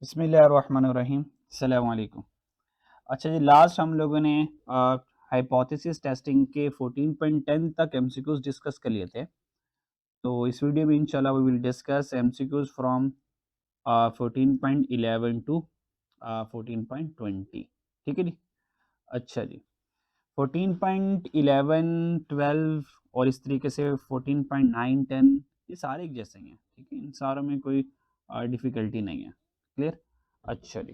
बिस्मिल्लाहिर्रहमानिर्रहीम। अस्सलाम वालेकुम। अच्छा जी, लास्ट हम लोगों ने हाइपोथेसिस टेस्टिंग के 14.10 तक एमसीक्यूज डिस्कस कर लिए थे। तो इस वीडियो में इंशाल्लाह we will discuss MCQs from 14.11 to 14.20। ठीक है जी। अच्छा जी, 14.11, 12 और इस तरीके से 14.9, 10 ये सारे एक जैसे ही हैं। ठीक है, इन सारों में कोई डिफ़िकल्टी नहीं है। क्लियर? अच्छा जी।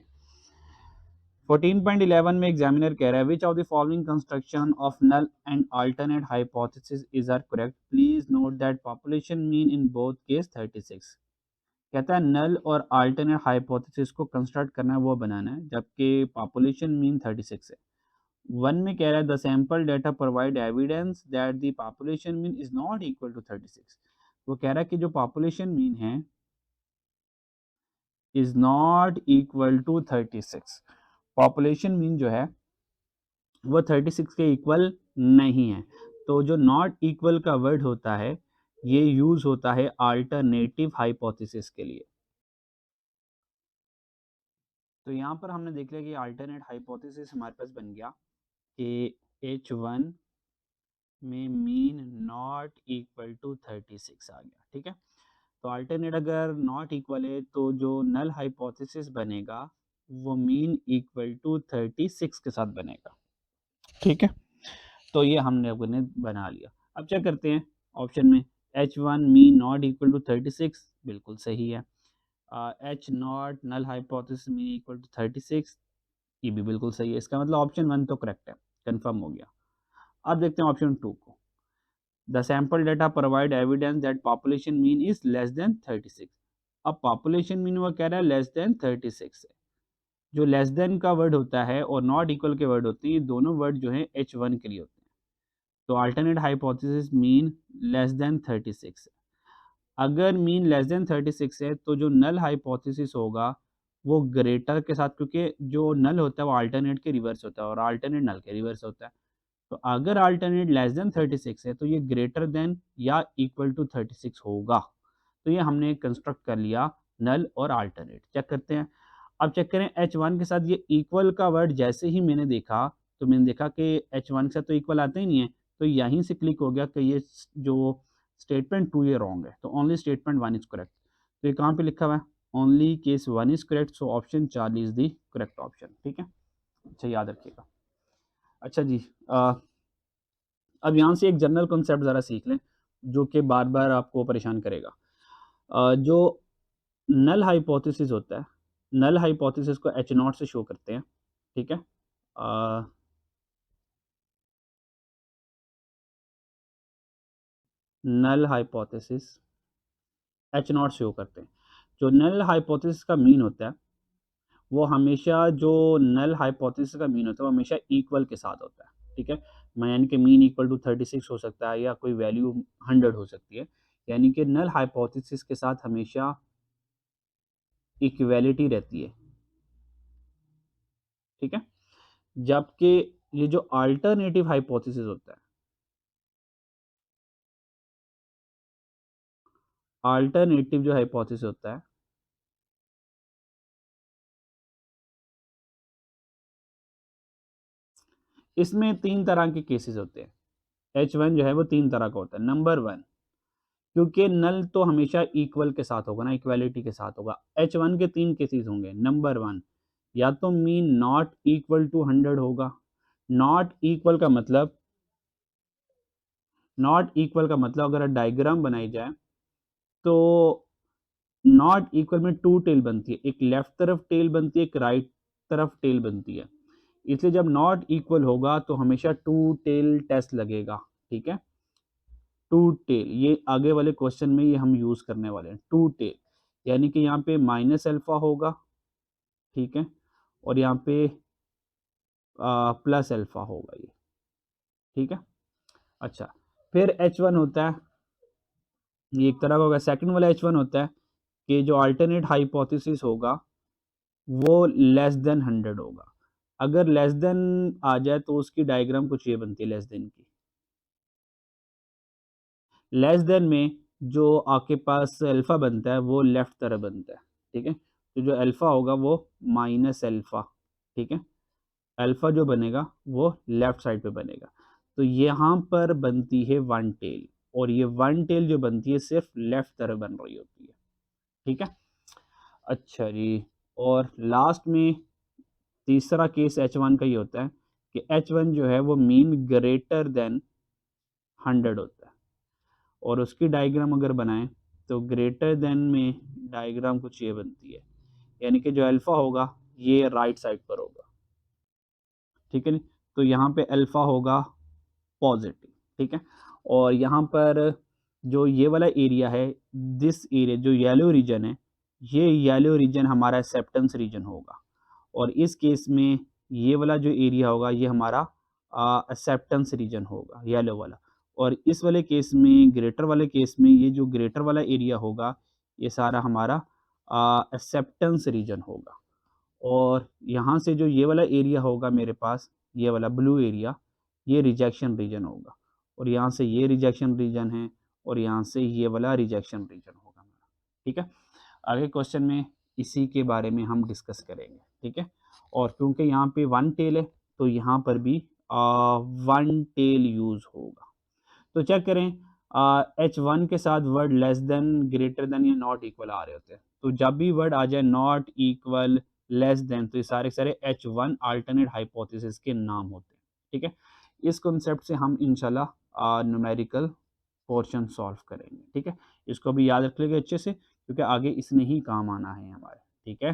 14.11 में एग्जामिनर कह रहा है which of the following construction of null and alternate hypothesis is are correct, please note that population mean in both case 36। कहता है नल और अल्टरनेट हाइपोथेसिस को कंस्ट्रक्ट करना है, वो बनाना है, जबकि पॉपुलेशन मीन 36 है। वन में कह रहा है the sample data provide evidence that the population mean is not equal to 36। वो कह रहा है कि जो पॉपुलेशन मीन है is not equal to 36। Population mean जो है वो 36 के इक्वल नहीं है। तो जो नॉट इक्वल का वर्ड होता है ये यूज होता है अल्टरनेटिव हाइपोथेसिस के लिए। तो यहाँ पर हमने देख लिया कि अल्टरनेट हाइपोथेसिस हमारे पास बन गया कि H1 में मीन नॉट इक्वल टू 36 आ गया। ठीक है, तो अल्टरनेट अगर नॉट इक्वल है तो जो नल हाइपोथेसिस बनेगा वो मीन इक्वल टू 36 के साथ बनेगा। ठीक है, तो ये हमने अपने बना लिया। अब क्या करते हैं ऑप्शन में H1 mean not equal to 36 बिल्कुल सही है। H not null hypothesis mean equal to 36 ये भी बिल्कुल सही है। इसका मतलब ऑप्शन 1 तो करेक्ट है, कंफर्म हो गया। अब देखते हैं ऑप्शन 2 को। The sample data provide evidence that population mean is less then 36। अब पॉपुलेशन मीन वो कह रहा है लेस देन 36 है। जो लेस देन का वर्ड होता है और नॉट इक्वल के वर्ड होते हैं, ये दोनों वर्ड जो है H1 के लिए होते हैं। तो alternate hypothesis mean less than 36 है। अगर मीन लेस देन 36 है तो जो नल हाइपोथेसिस होगा वो ग्रेटर के साथ, क्योंकि जो नल होता है वो अल्टरनेट के रिवर्स होता है और अल्टरनेट नल के रिवर्स होता है। तो अगर अल्टरनेट लेस देन 36 है तो ये ग्रेटर देन या इक्वल टू 36 होगा। तो ये हमने कंस्ट्रक्ट कर लिया नल और अल्टरनेट। चेक करते हैं। अब चेक करें H1 के साथ ये इक्वल का वर्ड जैसे ही मैंने देखा तो मैंने देखा कि H1 के साथ तो इक्वल आता ही नहीं है। तो यहीं से क्लिक हो गया कि ये जो स्टेटमेंट 2 ये रॉन्ग है। तो ओनली स्टेटमेंट 1 इज करेक्ट। तो ये कहाँ पे लिखा हुआ है? Only case 1 is correct, so option 4 is the correct option. ठीक है, अच्छा याद रखिएगा। अच्छा जी, अब यहाँ से एक जनरल कॉन्सेप्ट ज़रा सीख लें जो कि बार बार आपको परेशान करेगा। जो नल हाइपोथेसिस होता है, नल हाइपोथेसिस को एच नॉट से शो करते हैं। ठीक है, null hypothesis H not show करते हैं। जो नल हाइपोथेसिस का मीन होता है वो हमेशा जो नल हाइपोथेसिस का मीन होता है वो हमेशा इक्वल के साथ होता है। ठीक है, मैं यानी कि मीन इक्वल टू 36 हो सकता है या कोई वैल्यू 100 हो सकती है। यानी कि नल हाइपोथेसिस के साथ हमेशा इक्वेलिटी रहती है। ठीक है, जबकि ये जो अल्टरनेटिव हाइपोथेसिस होता है, अल्टरनेटिव जो हाइपोथेसिस होता है इसमें 3 तरह के केसेस होते हैं। H1 जो है वो 3 तरह का होता है। नंबर 1, क्योंकि नल तो हमेशा इक्वल के साथ होगा ना, इक्वालिटी के साथ होगा। H1 के 3 केसेस होंगे। नंबर 1, या तो मीन नॉट इक्वल टू 100 होगा। नॉट इक्वल का मतलब, नॉट इक्वल का मतलब अगर डायग्राम बनाई जाए तो नॉट इक्वल में 2 टेल बनती है, एक लेफ्ट तरफ टेल बनती है, एक राइट तरफ टेल बनती है। इसलिए जब नॉट इक्वल होगा तो हमेशा 2 टेल टेस्ट लगेगा। ठीक है, 2 टेल ये आगे वाले क्वेश्चन में ये हम यूज करने वाले हैं। 2 टेल यानी कि यहाँ पे माइनस अल्फा होगा। ठीक है, और यहाँ पे प्लस अल्फा होगा ये। ठीक है, अच्छा, फिर H1 होता है, ये एक तरह का होगा। सेकंड वाला H1 होता है कि जो अल्टरनेट हाइपोथेसिस होगा वो लेस देन 100 होगा। अगर लेस देन आ जाए तो उसकी डायग्राम कुछ ये बनती है लेस देन की। लेस देन में जो आपके पास अल्फा बनता है वो लेफ्ट तरफ बनता है। ठीक है, तो जो अल्फ़ा होगा वो माइनस अल्फ़ा, ठीक है? अल्फ़ा जो बनेगा वो लेफ्ट साइड पे बनेगा। तो यहाँ पर बनती है वन टेल, और ये वन टेल जो बनती है सिर्फ़ लेफ्ट तरफ बन रही होती है, ठीक है? अच्छा जी, और लास्ट में तीसरा केस H1 का ये होता है कि H1 जो है वो मीन ग्रेटर देन 100 होता है, और उसकी डायग्राम अगर बनाएँ तो ग्रेटर देन में डायग्राम कुछ ये बनती है, यानी कि जो अल्फ़ा होगा ये राइट साइड पर होगा, ठीक है नी? तो यहाँ पे अल्फ़ा होगा पॉज़िटिव, ठीक है? और यहाँ पर जो ये वाला एरिया है, दिस एरिया जो येलो रीजन है, ये येलो रीजन हमारा एक्सेप्टेंस रीजन होगा, और इस केस में ये वाला जो एरिया होगा ये हमारा एक्सेप्टेंस रीजन होगा, येलो वाला। और इस वाले केस में, ग्रेटर वाले केस में, ये जो ग्रेटर वाला एरिया होगा ये सारा हमारा एक्सेप्टेंस रीजन होगा। और यहाँ से जो ये वाला एरिया होगा मेरे पास, ये वाला ब्लू एरिया, ये रिजेक्शन रीजन होगा, और यहाँ से ये रिजेक्शन रीजन है, और यहाँ से ये वाला रिजेक्शन रीजन होगा हमारा, ठीक है? आगे क्वेश्चन में इसी के बारे में हम डिस्कस करेंगे, ठीक है? और क्योंकि यहाँ पे वन टेल है तो यहाँ पर भी वन टेल यूज़ होगा। तो चेक करें, H1 के साथ word less than, greater than या नॉट इक्वल आ रहे होते हैं। तो जब भी वर्ड आ जाए नॉट इक्वल, लेस देन, तो ये सारे के सारे H1 अल्टरनेट हाइपोथेसिस के नाम होते हैं, ठीक है? इस कॉन्सेप्ट से हम इंशाल्लाह न्यूमेरिकल पोर्शन सॉल्व करेंगे, ठीक है? इसको भी याद रख लीजिए अच्छे से, क्योंकि आगे इसने ही काम आना है हमारे, ठीक है?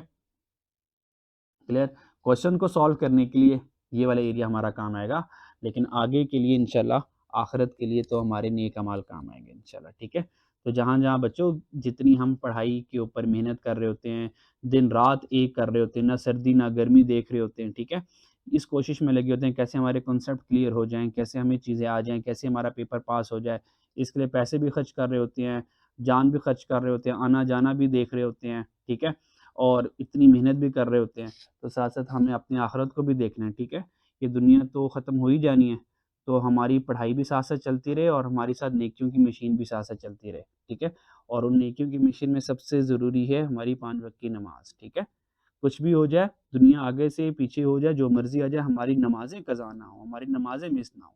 क्लियर? क्वेश्चन को सॉल्व करने के लिए ये वाला एरिया हमारा काम आएगा, लेकिन आगे के लिए इंशाल्लाह, आखिरत के लिए तो हमारे नेक अमाल काम आएंगे इंशाल्लाह, ठीक है? तो जहाँ-जहाँ बच्चों जितनी हम पढ़ाई के ऊपर मेहनत कर रहे होते हैं, दिन-रात एक कर रहे होते हैं, ना सर्दी ना गर्मी देख रहे होते हैं, ठीक है? इस कोशिश में लगे होते हैं कैसे हमारे कॉन्सेप्ट क्लियर हो जाएँ, कैसे हमें चीज़ें आ जाएँ, कैसे हमारा पेपर पास हो जाए। इसके लिए पैसे भी खर्च कर रहे होते हैं, जान भी खर्च कर रहे होते हैं, आना-जाना भी देख रहे होते हैं, ठीक है? और इतनी मेहनत भी कर रहे होते हैं। तो साथ-साथ हमें अपनी आखिरत को भी देखना है, ठीक है? ये दुनिया तो ख़त्म हो ही जानी है, तो हमारी पढ़ाई भी साथ-साथ चलती रहे और हमारे साथ नेकियों की मशीन भी साथ-साथ चलती रहे, ठीक है? और उन नेकियों की मशीन में सबसे ज़रूरी है हमारी 5 वक़्त की नमाज़, ठीक है? कुछ भी हो जाए, दुनिया आगे से पीछे हो जाए, जो मर्ज़ी आ जाए, हमारी नमाज़ें कज़ा ना हो, हमारी नमाज़ें मिस ना हो।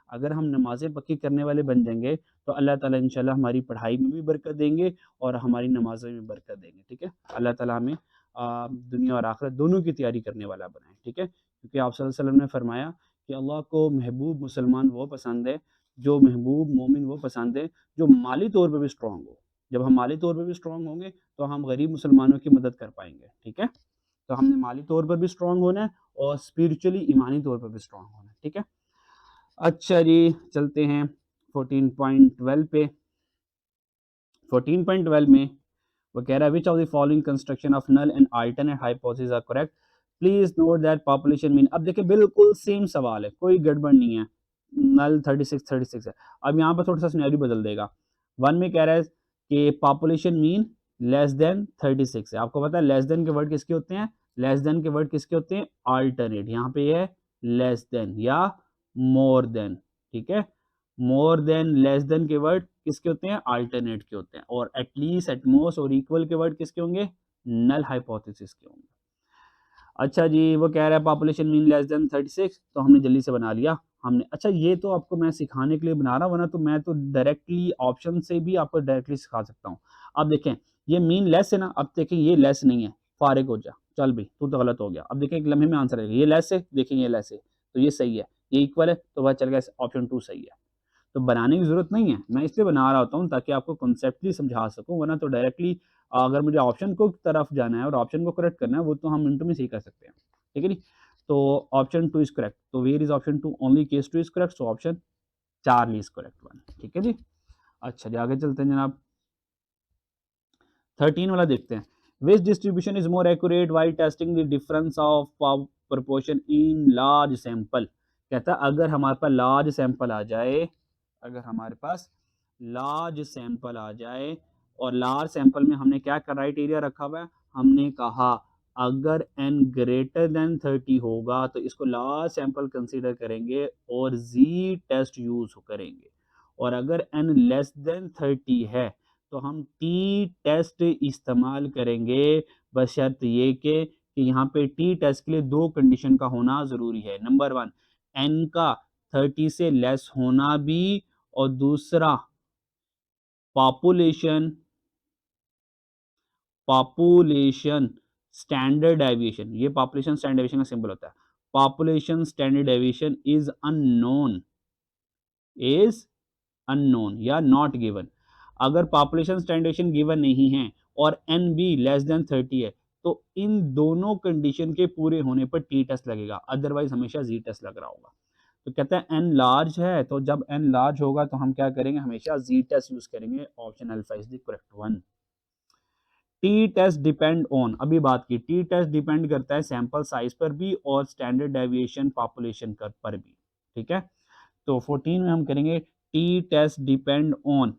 अगर हम नमाज़ें पक्की करने वाले बन जाएँगे, तो अल्लाह ताला इंशाल्लाह हमारी पढ़ाई में भी बरकत देंगे और हमारी नमाज़ों में बरकत देंगे, ठीक है? अल्लाह ताला हमें दुनिया और आखिरत दोनों की तैयारी करने वाला बनाए, ठीक है? क्योंकि आप सल्लल्लाहु अलैहि वसल्लम ने फरमाया कि अल्लाह को महबूब मुसलमान वो पसंद है, जो महबूब मोमिन वो पसंद है, जो माली तौर पे भी स्ट्रॉन्ग हो। जब हम माली तौर पे भी स्ट्रॉन्ग होंगे, तो हम गरीब मुसलमानों की मदद कर पाएँगे, ठीक है? तो हमने माली तौर पर भी स्ट्रॉन्ग होना है और स्पिरिचुअली ईमानी तौर पर भी स्ट्रॉन्ग होना है, ठीक है? अच्छा जी, चलते हैं 14.12 पे। 14.12 में वो कह रहा है which of the following construction of null and alternate hypothesis are correct, please note that population mean. अब देखिए बिल्कुल सेम सवाल है, कोई गड़बड़ नहीं है। नल 36 है। अब यहाँ पर थोड़ा सा सिनेरियो बदल देगा। वन में कह रहा है कि पॉपुलेशन मीन लेस देन 36 है। आपको पता है लेस देन के वर्ड किसके होते हैं? लेस देन के वर्ड किसके होते हैं? अल्टरनेट। यहाँ पे ये है लेस देन या मोर देन, ठीक है? मोर देन, लेस देन के वर्ड किसके होते हैं? अल्टरनेट के होते हैं। और एटलीस्ट, एटमोस्ट और इक्वल के वर्ड किसके होंगे? नल हाइपोथेसिस के होंगे। अच्छा जी, वो कह रहा है पॉपुलेशन मीन लेस देन 36, तो हमने जल्दी से बना लिया। हमने, अच्छा ये तो आपको मैं सिखाने के लिए बना रहा हूँ, वरना तो मैं तो डायरेक्टली ऑप्शन से भी आपको डायरेक्टली सिखा सकता हूँ। अब देखें, ये मीन लेस है ना, अब देखें ये लेस नहीं है, फारिग हो जा, चल भई तू तो गलत हो गया। अब देखें एक लम्हे में आंसर आएगा, ये लेस है, देखें ये लेस है, तो ये सही है। ये इक्वल है, तो पता चल गया ऑप्शन 2 सही है। तो बनाने की ज़रूरत नहीं है, मैं इसलिए बना रहा होता हूँ ताकि आपको कॉन्सेप्टली समझा सकूँ, वरना तो डायरेक्टली अगर मुझे ऑप्शन को तरफ जाना है और ऑप्शन को करेक्ट करना है, वो तो हम मिनटों में से ही कर सकते हैं, ठीक है नी? तो ऑप्शन 2 इज़ करेक्ट, तो where is option 2? Only case 2 is correct, so option Charlie is correct one, ठीक है जी? अच्छा जी, आगे चलते हैं जनाब। 13 वाला देखते हैं। Which distribution is more accurate while testing the difference of proportion in large sample. कहता है अगर हमारे पास लार्ज सैंपल आ जाए, अगर हमारे पास लार्ज सैंपल आ जाए, और लार्ज सैंपल में हमने क्या क्राइटेरिया रखा हुआ है? हमने कहा अगर n ग्रेटर देन 30 होगा तो इसको लार्ज सैंपल कंसीडर करेंगे और जी टेस्ट यूज करेंगे, और अगर n लेस देन 30 है तो हम टी टेस्ट इस्तेमाल करेंगे, बस शर्त ये कि यहाँ पे टी टेस्ट के लिए 2 कंडीशन का होना ज़रूरी है। नंबर 1 एन का 30 से लेस होना भी और दूसरा पॉपुलेशन पॉपुलेशन स्टैंडर्ड डेविएशन, ये पॉपुलेशन स्टैंडर्ड डेविएशन का सिंबल होता है। Population standard deviation is unknown या नॉट गिवन। अगर पॉपुलेशन स्टैंडर्ड डेविएशन गिवन नहीं है और एन भी लेस देन 30 है, तो इन दोनों कंडीशन के पूरे होने पर टी टेस्ट लगेगा, अदरवाइज हमेशा जी टेस्ट लग रहा होगा। तो कहते हैं एन लार्ज है, तो जब एन लार्ज होगा तो हम क्या करेंगे, हमेशा जी टेस्ट यूज करेंगे। Option alpha is the correct one. T test depend on, अभी बात की, टी टेस्ट डिपेंड करता है सैंपल साइज पर भी और स्टैंडर्ड डेविएशन पॉपुलेशन पर भी। ठीक है, तो 14 में हम करेंगे T test depend on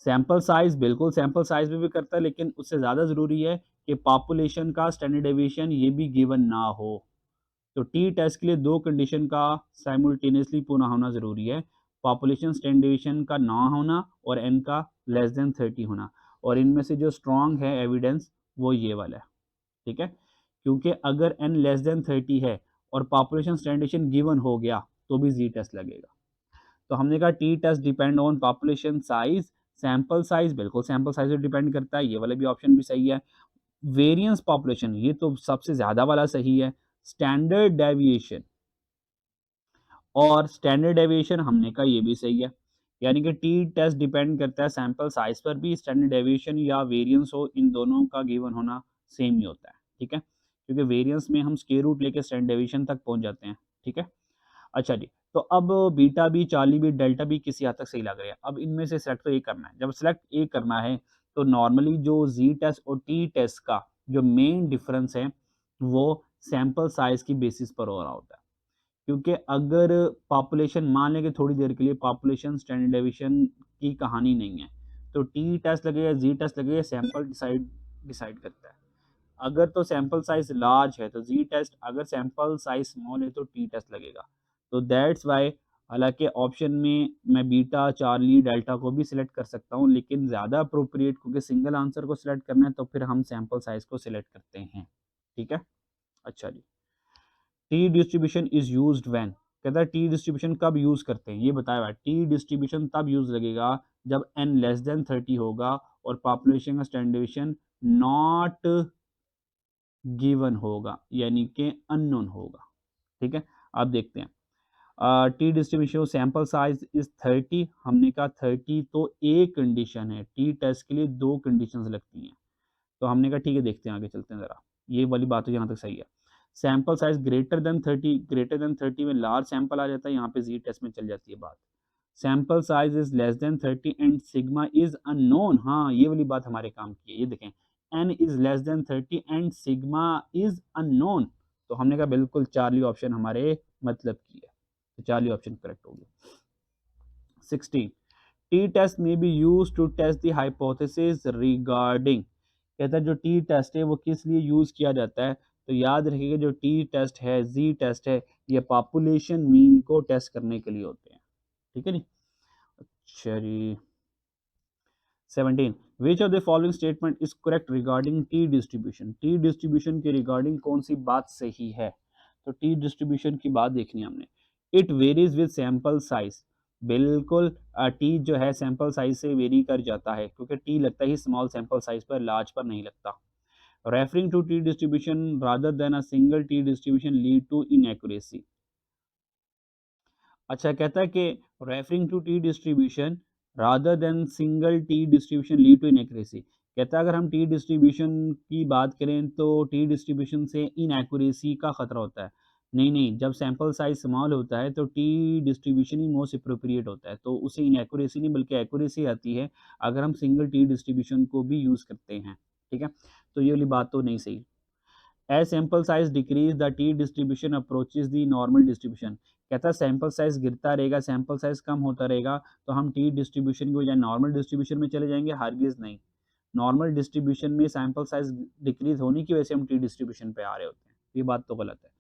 sample size. बिल्कुल सैंपल साइज में भी करता है, लेकिन उससे ज़्यादा ज़रूरी है कि पॉपुलेशन का स्टैंडर्ड डेविएशन ये भी गिवन ना हो। तो टी टेस्ट के लिए 2 कंडीशन का साइमल्टेनियसली पूरा होना ज़रूरी है, पॉपुलेशन स्टैंडर्ड डेविएशन का ना होना और एन का लेस देन 30 होना। और इनमें से जो स्ट्रॉन्ग है एविडेंस वो ये वाला है। ठीक है, क्योंकि अगर एन लेस देन 30 है और पॉपुलेशन स्टैंडर्ड डेविएशन गिवन हो गया तो भी जी टेस्ट लगेगा। तो हमने कहा T test depend on population size, sample size बिल्कुल सैंपल साइज पे डिपेंड करता है, ये वाला भी ऑप्शन भी सही है। वेरिएंस पॉपुलेशन ये तो सबसे ज़्यादा वाला सही है। स्टैंडर्ड डेविएशन और स्टैंडर्ड डेविएशन हमने कहा ये भी सही है। यानी कि टी टेस्ट डिपेंड करता है सैंपल साइज पर भी, स्टैंडर्ड डेविएशन या वेरिएंस हो, इन दोनों का गिवन होना सेम ही होता है। ठीक है, क्योंकि वेरिएंस में हम स्क्वायर रूट लेके स्टैंडर्ड डेविएशन तक पहुंच जाते हैं। ठीक है, अच्छा जी, तो अब बीटा भी, चार्ली भी, डेल्टा भी किसी हद तक सही लग रहे हैं। अब इनमें से सेलेक्ट तो एक करना है। जब सेलेक्ट एक करना है तो नॉर्मली जो जी टेस्ट और टी टेस्ट का जो मेन डिफरेंस है वो सैंपल साइज की बेसिस पर हो रहा होता है। क्योंकि अगर पॉपुलेशन, मान लें कि थोड़ी देर के लिए पॉपुलेशन स्टैंडर्ड डेविएशन की कहानी नहीं है, तो टी टेस्ट लगेगा, जी टेस्ट लगेगा, सैंपल डिसाइड डिसाइड करता है। अगर तो सैंपल साइज लार्ज है तो जी टेस्ट, अगर सैंपल साइज स्मॉल है तो टी टेस्ट लगेगा। तो दैट्स वाई, हालांकि ऑप्शन में मैं बीटा, चार्ली, डेल्टा को भी सिलेक्ट कर सकता हूँ, लेकिन ज़्यादा अप्रोप्रिएट, क्योंकि सिंगल आंसर को सिलेक्ट करना है तो फिर हम सैंपल साइज को सिलेक्ट करते हैं। ठीक है, अच्छा जी, T distribution is used when, कहता है टी डिस्ट्रीब्यूशन कब यूज करते हैं, ये बताया हुआ है। टी डिस्ट्रीब्यूशन तब यूज लगेगा जब एन लेस देन 30 होगा और पॉपुलेशन का स्टैंडर्ड डेविएशन नॉट गिवन होगा, यानी कि अननोन होगा। ठीक है, अब देखते हैं T distribution sample size is 30, हमने कहा 30 तो एक कंडीशन है, टी टेस्ट के लिए 2 कंडीशंस लगती हैं। तो हमने कहा ठीक है, देखते हैं, आगे चलते हैं ज़रा, ये वाली बात तो यहाँ तक सही है। Sample size greater than 30, greater than 30 में लार्ज सैंपल आ जाता है, यहाँ पे जी टेस्ट में चल जाती है बात। Sample size is less than 30 and sigma is unknown, हाँ ये वाली बात हमारे काम की है। ये देखें, N is less than 30 and sigma is unknown, तो हमने कहा बिल्कुल चार्ली ऑप्शन हमारे मतलब की है, तो चार्ली ऑप्शन करेक्ट हो गया। 16 टी टेस्ट में be use to test the hypothesis regarding, कहता है जो टी टेस्ट है वो किस लिए यूज किया जाता है, तो याद रखिएगा जो टी टेस्ट है, जी टेस्ट है, ये पॉपुलेशन मीन को टेस्ट करने के लिए होते हैं। ठीक है जी, अच्छा जी, 17 विच of the following statement is correct regarding T distribution, T distribution के रिगार्डिंग कौन सी बात सही है। तो टी डिस्ट्रीब्यूशन की बात देखनी है हमने। It varies with sample size, बिल्कुल टी जो है सैंपल साइज से वेरी कर जाता है, क्योंकि टी लगता ही स्मॉल सैंपल साइज पर, लार्ज पर नहीं लगता। Referring to T distribution rather than a single T distribution lead to inaccuracy, अच्छा कहता है कि referring to T distribution rather than single T distribution lead to inaccuracy, कहता है अगर हम टी डिस्ट्रीब्यूशन की बात करें तो टी डिस्ट्रीब्यूशन से इनएक्यूरेसी का खतरा होता है। नहीं नहीं, जब सैंपल साइज स्मॉल होता है तो टी डिस्ट्रीब्यूशन ही मोस्ट अप्रोप्रिएट होता है, तो उसे इनएक्यूरेसी नहीं बल्कि एक्यूरेसी आती है अगर हम सिंगल टी डिस्ट्रीब्यूशन को भी यूज़ करते हैं। ठीक है, तो ये वाली बात तो नहीं सही। As sample size decrease, the t distribution approaches the normal distribution, कहता है सैंपल साइज गिरता रहेगा, सैंपल साइज कम होता रहेगा, तो हम टी डिस्ट्रीब्यूशन की बजाय नॉर्मल डिस्ट्रीब्यूशन में चले जाएंगे, हरगिज नहीं। नॉर्मल डिस्ट्रीब्यूशन में सैंपल साइज डिक्रीज होने की वजह से हम टी डिस्ट्रीब्यूशन पे आ रहे होते हैं, ये बात तो गलत है।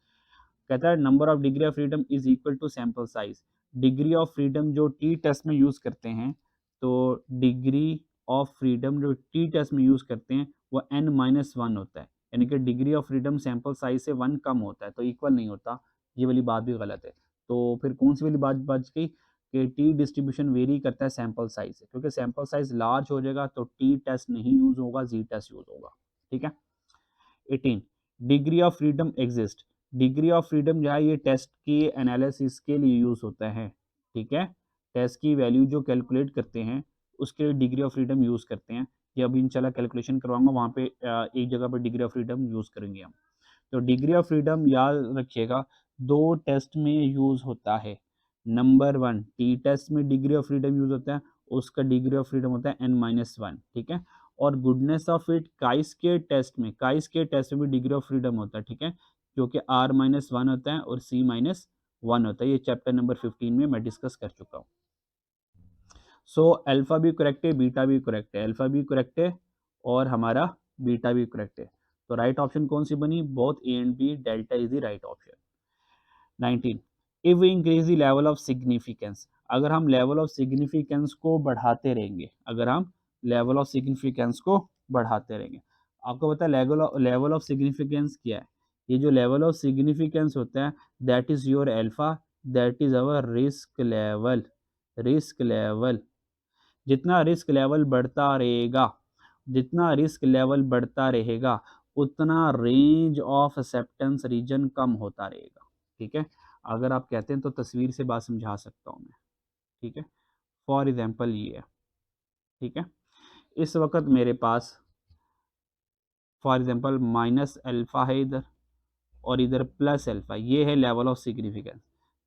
कहता है number of degree of freedom is equal to sample size, degree of freedom जो टी टेस्ट में यूज करते हैं, तो डिग्री ऑफ फ्रीडम जो टी टेस्ट में यूज़ करते हैं वो n-1 होता है, यानी कि degree of freedom sample size से 1 कम होता है, तो इक्वल नहीं होता। ये वाली बात भी गलत है। तो फिर कौन सी वाली बात बच गई कि टी डिस्ट्रीब्यूशन वेरी करता है सैंपल साइज से, क्योंकि सैंपल साइज लार्ज हो जाएगा तो टी टेस्ट नहीं यूज़ होगा, जी टेस्ट यूज़ होगा। ठीक है। 18 degree of freedom exist. Degree of freedom जो है ये टेस्ट की एनालिसिस के लिए यूज़ होता है। ठीक है। टेस्ट की वैल्यू जो कैलकुलेट करते हैं उसके लिए डिग्री ऑफ फ्रीडम यूज़ करते हैं। ये अभी इंशाल्लाह कैलकुलेशन करवाऊंगा, वहाँ पे एक जगह पे डिग्री ऑफ फ्रीडम यूज़ करेंगे हम। तो डिग्री ऑफ फ्रीडम याद रखिएगा, दो टेस्ट में यूज़ होता है। नंबर वन, टी टेस्ट में डिग्री ऑफ फ्रीडम यूज़ होता है, उसका डिग्री ऑफ फ्रीडम होता है n-1। ठीक है। और goodness of fit chi square test में भी डिग्री ऑफ फ्रीडम होता है। ठीक है, जो कि r-1 होता है और c-1 होता है। ये चैप्टर नंबर 15 में मैं डिस्कस कर चुका हूँ। सो अल्फा भी करेक्ट है, बीटा भी करेक्ट है, अल्फा भी करेक्ट है और हमारा बीटा भी करेक्ट है। तो राइट ऑप्शन कौन सी बनी? Both A and B, delta is the right option. 19 if we increase the level of significance, अगर हम लेवल ऑफ सिग्निफिकेंस को बढ़ाते रहेंगे, अगर हम लेवल ऑफ सिग्निफिकेंस को बढ़ाते रहेंगे, आपको पता है लेवल ऑफ सिग्निफिकेंस क्या है? ये जो लेवल ऑफ सिग्निफिकेंस होता है that is your alpha, that is our risk level. Risk level, जितना रिस्क लेवल बढ़ता रहेगा, जितना रिस्क लेवल बढ़ता रहेगा उतना रेंज ऑफ एक्सेप्टेंस रीजन कम होता रहेगा। ठीक है। अगर आप कहते हैं तो तस्वीर से बात समझा सकता हूँ मैं। ठीक है। फॉर एग्जांपल ये है। ठीक है। इस वक्त मेरे पास फॉर एग्जांपल माइनस अल्फ़ा है इधर और इधर प्लस अल्फ़ा, ये है लेवल ऑफ सिग्निफिकेंस।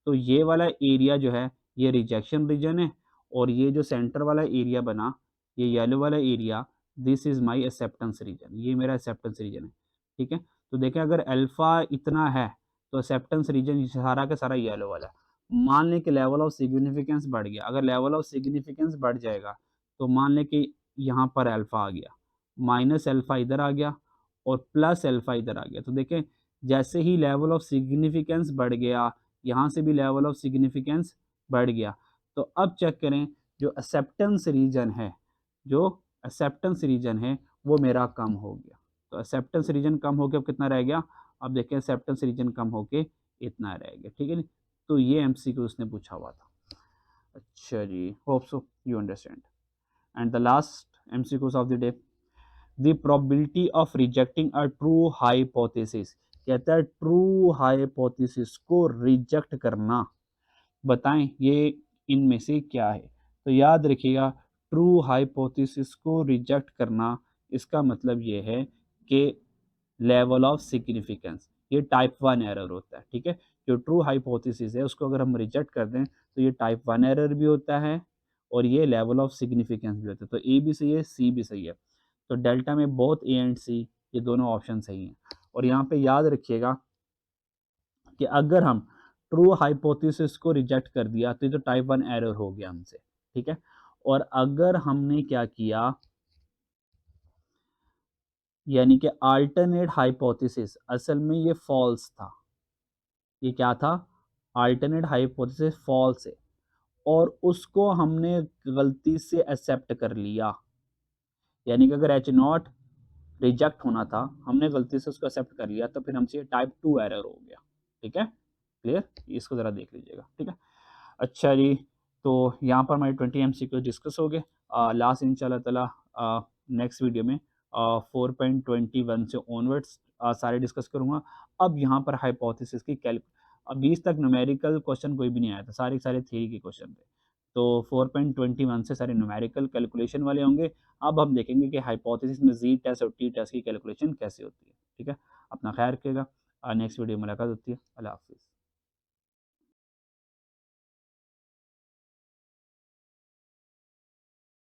तो ये वाला एरिया जो है ये रिजेक्शन रीजन है और ये जो सेंटर वाला एरिया बना, ये येलो वाला area, this is my acceptance region, ये मेरा एक्सेप्टेंस रीजन है। ठीक है। तो देखें अगर अल्फ़ा इतना है तो एक्सेप्टेंस रीजन सारा का सारा येलो वाला है। मान लें कि लेवल ऑफ सिग्निफिकेंस बढ़ गया, अगर लेवल ऑफ सिग्निफिकेंस बढ़ जाएगा तो मान लें कि यहाँ पर अल्फ़ा आ गया, माइनस अल्फ़ा इधर आ गया और प्लस अल्फ़ा इधर आ गया। तो देखें जैसे ही लेवल ऑफ सिग्निफिकेंस बढ़ गया, यहाँ से भी लेवल ऑफ सिग्निफिकेंस बढ़ गया। तो अब चेक करें जो एक्सेप्टेंस रीजन है, जो एक्सेप्टेंस रीजन है वो मेरा कम हो गया। तो एक्सेप्टेंस रीजन कम हो गया, अब कितना रह गया? अब देखें एक्सेप्टेंस रीजन कम होके इतना रह गया। ठीक है नी? तो ये एमसीक्यू उसने पूछा हुआ था। अच्छा जी, hope so you understand. And the last MCQs of the day, the probability of rejecting a true hypothesis. कहता है ट्रू हाइपोथेसिस को रिजेक्ट करना, बताएं ये इनमें से क्या है? तो याद रखिएगा, ट्रू हाइपोथेसिस को रिजेक्ट करना इसका मतलब ये है कि लेवल ऑफ सिग्निफिकेंस, ये टाइप 1 एरर होता है। ठीक है। जो ट्रू हाइपोथेसिस है उसको अगर हम रिजेक्ट कर दें तो ये टाइप 1 एरर भी होता है और ये लेवल ऑफ सिग्निफिकेंस भी होता है। तो ए भी सही है, सी भी सही है। तो डेल्टा में बोथ ए एंड सी, ये दोनों ऑप्शन सही हैं। और यहाँ पे याद रखिएगा कि अगर हम ट्रू हाइपोथेसिस को रिजेक्ट कर दिया तो ये तो टाइप 1 एरर हो गया हमसे। ठीक है। और अगर हमने क्या किया, यानी कि अल्टरनेट हाइपोथेसिस, असल में ये फॉल्स था। ये क्या था? अल्टरनेट हाइपोथेसिस फॉल्स है और उसको हमने गलती से एक्सेप्ट कर लिया, यानी कि अगर एच नॉट रिजेक्ट होना था, हमने गलती से उसको एक्सेप्ट कर लिया, तो फिर हमसे टाइप 2 एरर हो गया। ठीक है। क्लियर? इसको ज़रा देख लीजिएगा। ठीक है। अच्छा जी, तो यहाँ पर हमारे 20 एमसीक्यू डिस्कस हो गए। लास्ट इंशाल्लाह ताला नेक्स्ट वीडियो में 4.21 से ऑनवर्ड्स सारे डिस्कस करूँगा। अब यहाँ पर हाइपोथेसिस की कैल, अभी तक न्यूमेरिकल क्वेश्चन कोई भी नहीं आया था, सारे सारे थ्योरी के क्वेश्चन थे। तो 4.21 से सारे न्यूमेरिकल कैलकुलेशन वाले होंगे। अब हम देखेंगे कि हाइपोथेसिस में जी टेस्ट और टी टेस्ट की कैलकुलेशन कैसे होती है। ठीक है। अपना ख्याल रखिएगा। नेक्स्ट वीडियो में मुलाकात होती है। अल्लाह हाफिज़।